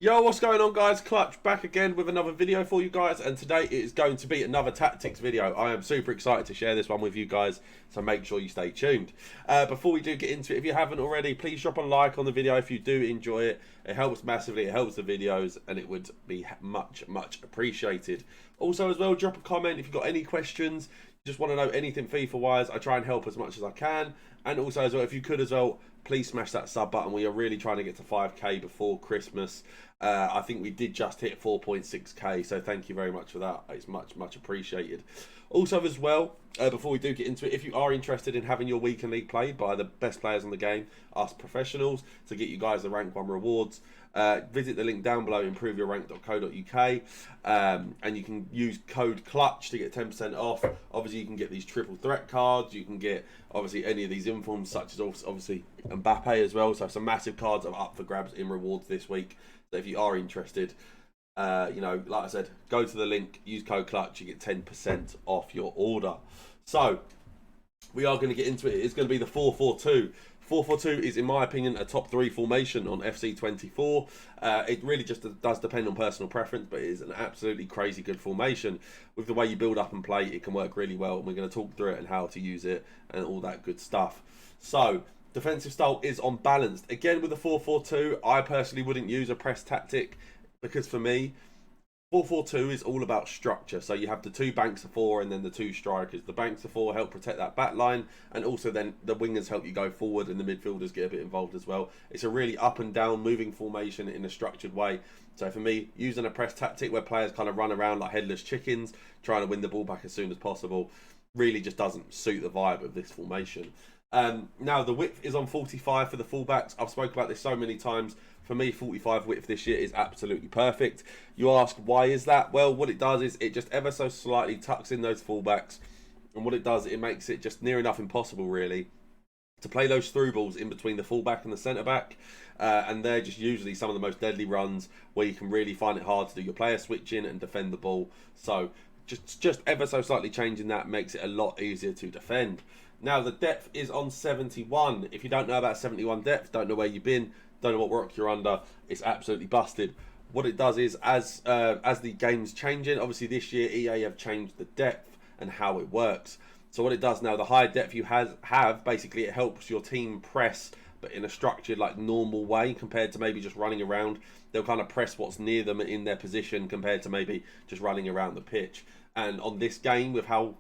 Yo, what's going on, guys? Clutch back again with another video for you guys, and today it is going to be another tactics video. I am super excited to share this one with you guys, so make sure you stay tuned. Before we do get into it, if you haven't already, please drop a like on the video if you do enjoy it. It helps massively, it helps the videos, and it would be much appreciated. Also as well, drop a comment if you've got any questions, you just want to know anything FIFA wise. I try and help as much as I can. And also as well, if you could as well, please smash that sub button. We are really trying to get to 5k before Christmas. I think we did just hit 4.6k, so thank you very much for that. It's much appreciated. Also as well, before we do get into it, if you are interested in having your weekend league played by the best players in the game, us professionals, to get you guys the rank 1 rewards, visit the link down below, improveyourrank.co.uk, and you can use code CLUTCH to get 10% off. Obviously you can get these triple threat cards, you can get obviously any of these informs such as obviously Mbappe as well, so some massive cards are up for grabs in rewards this week. So if you are interested, you know, like I said, go to the link, use code CLUTCH, you get 10% off your order. So we are going to get into it. It's going to be the 4-4-2. 4-4-2 is, in my opinion, a top 3 formation on FC24. It really just does depend on personal preference, but it is an absolutely crazy good formation. With the way you build up and play, it can work really well, and we're going to talk through it and how to use it and all that good stuff. So defensive style is unbalanced. Again, with the 4-4-2, I personally wouldn't use a press tactic, because for me, 4-4-2 is all about structure. So you have the 2 banks of 4 and then the 2 strikers. The banks of 4 help protect that back line, and also then the wingers help you go forward, and the midfielders get a bit involved as well. It's a really up and down moving formation in a structured way. So for me, using a press tactic where players kind of run around like headless chickens, trying to win the ball back as soon as possible, really just doesn't suit the vibe of this formation. Now the width is on 45 for the fullbacks. I've spoken about this so many times. For me, 45 width this year is absolutely perfect. You ask, why is that? Well, what it does is it just ever so slightly tucks in those fullbacks, and what it does, it makes it just near enough impossible really to play those through balls in between the fullback and the centre back, and they're just usually some of the most deadly runs where you can really find it hard to do your player switching and defend the ball. So just ever so slightly changing that makes it a lot easier to defend. Now the depth is on 71. If you don't know about 71 depth, don't know where you've been, don't know what rock you're under, it's absolutely busted. What it does is, as the game's changing, obviously this year EA have changed the depth and how it works. So what it does now, the higher depth you have, basically it helps your team press, but in a structured, like, normal way, compared to maybe just running around. They'll kind of press what's near them in their position compared to maybe just running around the pitch. And on this game, with how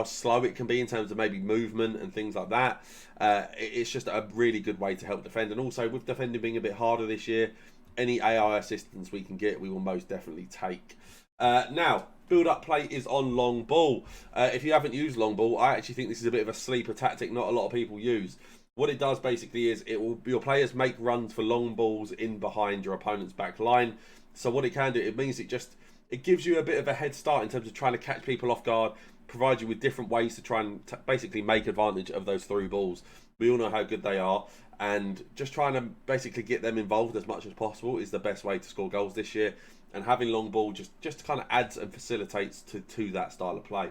slow it can be in terms of maybe movement and things like that, it's just a really good way to help defend. And also, with defending being a bit harder this year, any AI assistance we can get, we will most definitely take. Now, build-up play is on long ball. If you haven't used long ball, I actually think this is a bit of a sleeper tactic not a lot of people use. What it does basically is your players make runs for long balls in behind your opponent's back line. So what it can do, it means it gives you a bit of a head start in terms of trying to catch people off guard, provide you with different ways to try and basically make advantage of those through balls. We all know how good they are, and just trying to basically get them involved as much as possible is the best way to score goals this year. And having long ball just kind of adds and facilitates to that style of play.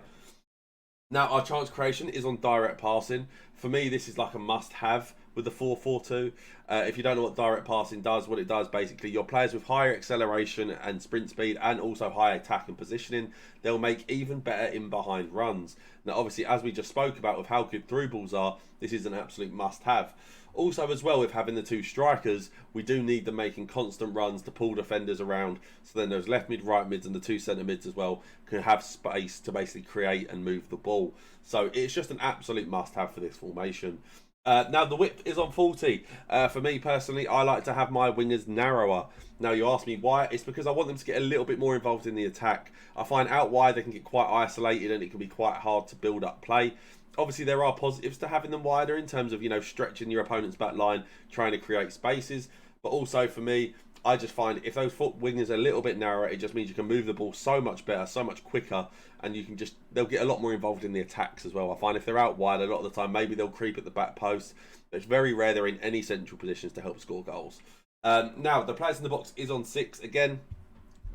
Now our chance creation is on direct passing. For me, this is like a must-have with the 4-4-2. If you don't know what direct passing does, what it does basically, your players with higher acceleration and sprint speed, and also high attack and positioning, they'll make even better in behind runs. Now obviously, as we just spoke about with how good through balls are, this is an absolute must-have. Also as well, with having the 2 strikers, we do need them making constant runs to pull defenders around, so then those left mid, right mids and the 2 centre mids as well can have space to basically create and move the ball. So it's just an absolute must-have for this formation. Now the width is on 40. For me personally, I like to have my wingers narrower. Now you ask me why, it's because I want them to get a little bit more involved in the attack. I find out wide they can get quite isolated, and it can be quite hard to build up play. Obviously there are positives to having them wider in terms of, you know, stretching your opponent's back line, trying to create spaces. But also for me, I just find if those wingers are a little bit narrower, it just means you can move the ball so much better, so much quicker, and you can they'll get a lot more involved in the attacks as well. I find if they're out wide, a lot of the time maybe they'll creep at the back post. It's very rare they're in any central positions to help score goals. Now the players in the box is on 6 again.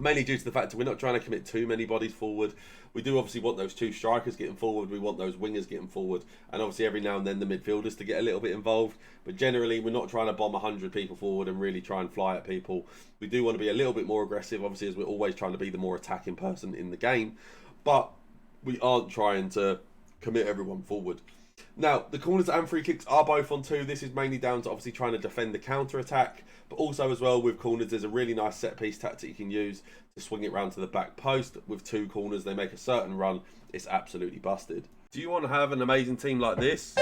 Mainly due to the fact that we're not trying to commit too many bodies forward. We do obviously want those two strikers getting forward. We want those wingers getting forward. And obviously every now and then the midfielders to get a little bit involved. But generally we're not trying to bomb 100 people forward and really try and fly at people. We do want to be a little bit more aggressive, obviously, as we're always trying to be the more attacking person in the game. But we aren't trying to commit everyone forward. Now, the corners and free kicks are both on 2. This is mainly down to obviously trying to defend the counter-attack. But also as well with corners, there's a really nice set-piece tactic you can use to swing it round to the back post. With 2 corners, they make a certain run. It's absolutely busted. Do you want to have an amazing team like this?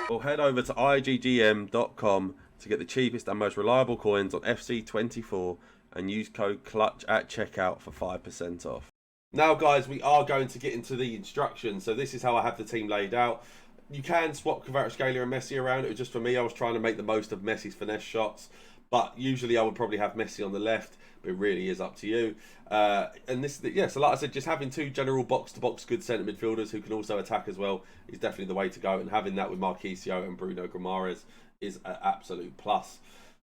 Well, head over to iggm.com to get the cheapest and most reliable coins on FC24 and use code CLUTCH at checkout for 5% off. Now guys, we are going to get into the instructions. So this is how I have the team laid out. You can swap Kvaratskhelia and Messi around. It was just for me, I was trying to make the most of Messi's finesse shots. But usually I would probably have Messi on the left, but it really is up to you. And this, yeah, so like I said, just having 2 general box-to-box good centre midfielders who can also attack as well is definitely the way to go. And having that with Marquisio and Bruno Guimaraes is an absolute plus.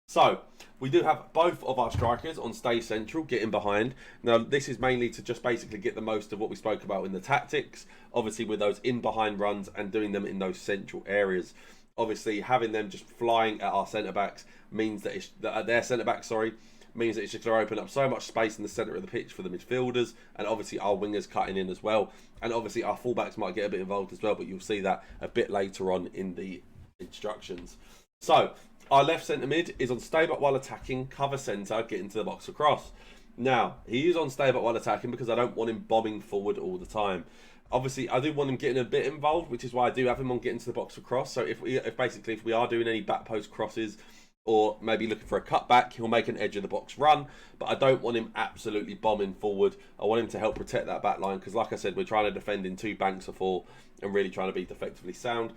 So, we do have both of our strikers on stay central, getting behind. Now, this is mainly to just basically get the most of what we spoke about in the tactics. Obviously, with those in-behind runs and doing them in those central areas. Obviously, having them just flying at our centre-backs means that it's... their centre-backs, sorry, means that it's just going to open up so much space in the centre of the pitch for the midfielders. And obviously, our wingers cutting in as well. And obviously, our fullbacks might get a bit involved as well, but you'll see that a bit later on in the instructions. So... our left centre mid is on stay back while attacking, cover centre, get into the box across. Now, he is on stay back while attacking because I don't want him bombing forward all the time. Obviously, I do want him getting a bit involved, which is why I do have him on getting to the box across. So if we are doing any back post crosses or maybe looking for a cutback, he'll make an edge of the box run. But I don't want him absolutely bombing forward. I want him to help protect that back line because, like I said, we're trying to defend in 2 banks of 4 and really trying to be defensively sound.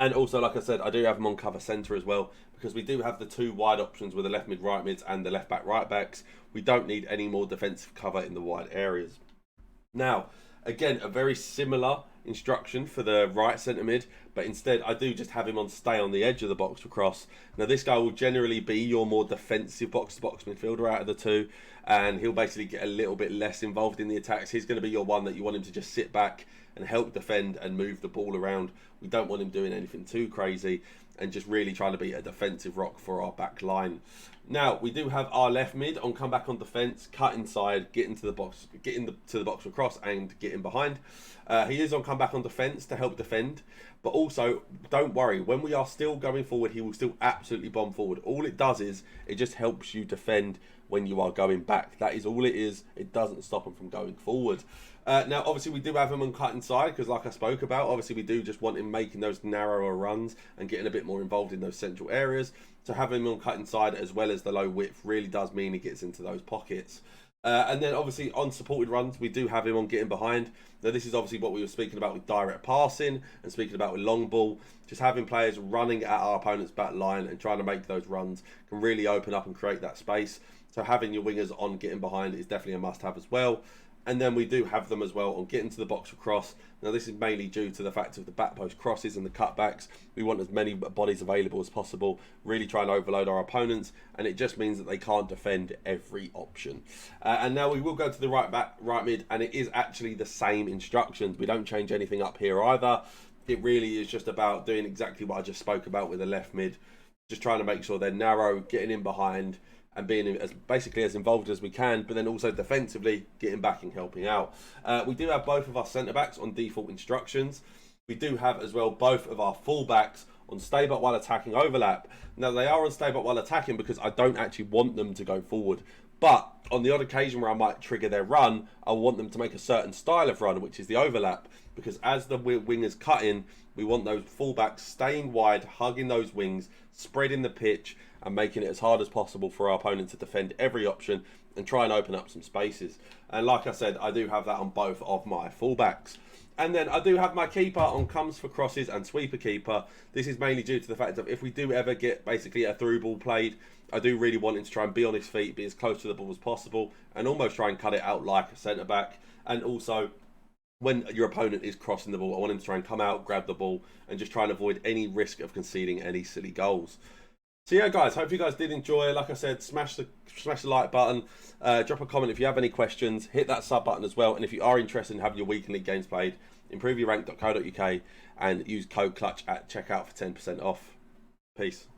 And also, like I said, I do have them on cover centre as well because we do have the 2 wide options with the left mid, right mids and the left back, right backs. We don't need any more defensive cover in the wide areas. Now, again, a very similar instruction for the right centre mid, but instead I do just have him on stay on the edge of the box to cross. Now, this guy will generally be your more defensive box-to-box midfielder out of the 2, and he'll basically get a little bit less involved in the attacks. He's going to be your one that you want him to just sit back and help defend and move the ball around. We don't want him doing anything too crazy and just really trying to be a defensive rock for our back line. Now, we do have our left mid on come back on defence, cut inside, get into the box, to the box across and get in behind. He is on come back on defence to help defend, but also don't worry, when we are still going forward, he will still absolutely bomb forward. All it does is it just helps you defend when you are going back. That is all it is. It doesn't stop him from going forward. Now, obviously, we do have him on cut inside because, like I spoke about, obviously we do just want him making those narrower runs and getting a bit more involved in those central areas. So having him on cut inside as well as the low width really does mean he gets into those pockets. And then, obviously, on supported runs, we do have him on getting behind. Now, this is obviously what we were speaking about with direct passing and speaking about with long ball. Just having players running at our opponent's back line and trying to make those runs can really open up and create that space. So having your wingers on getting behind is definitely a must-have as well. And then we do have them as well on getting to the box across. Now, this is mainly due to the fact of the back post crosses and the cutbacks. We want as many bodies available as possible, really try and overload our opponents, and it just means that they can't defend every option. And now we will go to the right back, right mid, and it is actually the same instructions. We don't change anything up here either. It really is just about doing exactly what I just spoke about with the left mid, just trying to make sure they're narrow, getting in behind, and being as basically as involved as we can, but then also defensively getting back and helping out. We do have both of our centre-backs on default instructions. We do have as well both of our full-backs on stay back while attacking overlap. Now, they are on stay back while attacking because I don't actually want them to go forward. But on the odd occasion where I might trigger their run, I want them to make a certain style of run, which is the overlap. Because as the wingers cut in, we want those fullbacks staying wide, hugging those wings, spreading the pitch, and making it as hard as possible for our opponent to defend every option and try and open up some spaces. And like I said, I do have that on both of my fullbacks. And then I do have my keeper on comes for crosses and sweeper keeper. This is mainly due to the fact that if we do ever get basically a through ball played, I do really want him to try and be on his feet, be as close to the ball as possible, and almost try and cut it out like a centre-back. And also, when your opponent is crossing the ball, I want him to try and come out, grab the ball, and just try and avoid any risk of conceding any silly goals. So yeah, guys, hope you guys did enjoy. Like I said, smash the like button, drop a comment if you have any questions, hit that sub button as well, and if you are interested in having your weekly games played, improveyourrank.co.uk and use code CLUTCH at checkout for 10% off. Peace.